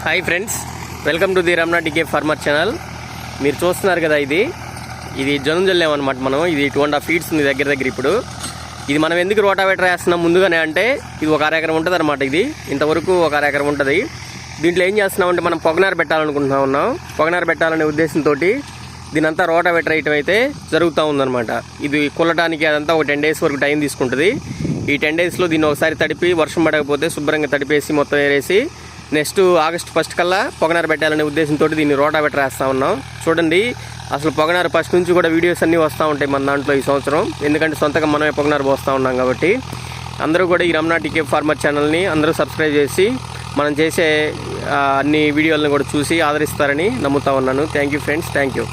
Hi friends, welcome to the Ramana TK farmer channel. మీరు చూస్తున్నారు కదా, ఇది జనం జల్లేమన్నమాట. మనం ఇది 2.5 ఫీట్స్ ఉంది దగ్గర. ఇప్పుడు ఇది మనం ఎందుకు రోటావేటర్ వేస్తున్నాం ముందుగానే అంటే, ఇది 1 అర ఎకరం ఉంటుంది అనమాట. ఇది ఇంతవరకు 1 అర ఎకరం ఉంటుంది. దీంట్లో ఏం చేస్తున్నామంటే మనం పొగనారు పెట్టాలనుకుంటున్నాం. పొగనారు పెట్టాలనే ఉద్దేశంతో దీనంతా రోటావేటర్ వేయటం అయితే జరుగుతూ ఉందన్నమాట. ఇది కుల్లటానికి అదంతా ఒక 10 డేస్ వరకు టైం తీసుకుంటుంది. ఈ 10 డేస్లో దీన్ని ఒకసారి తడిపి, వర్షం పడకపోతే శుభ్రంగా తడిపేసి మొత్తం వేరేసి నెక్స్ట్ ఆగస్టు 1 కల్లా పొగనారు పెట్టాలనే ఉద్దేశంతో దీన్ని రోటావేటర్ వేస్తూ ఉన్నాం. చూడండి, అసలు పొగనారు ఫస్ట్ నుంచి కూడా వీడియోస్ అన్నీ వస్తూ ఉంటాయి మన దాంట్లో ఈ సంవత్సరం. ఎందుకంటే సొంతగా మనమే పొగనారు పోస్తూ ఉన్నాం కాబట్టి అందరూ కూడా ఈ రమణ టీకే ఫార్మర్ ఛానల్ని అందరూ సబ్స్క్రైబ్ చేసి మనం చేసే అన్ని వీడియోలను కూడా చూసి ఆదరిస్తారని నమ్ముతా ఉన్నాను. Thank you friends, thank you.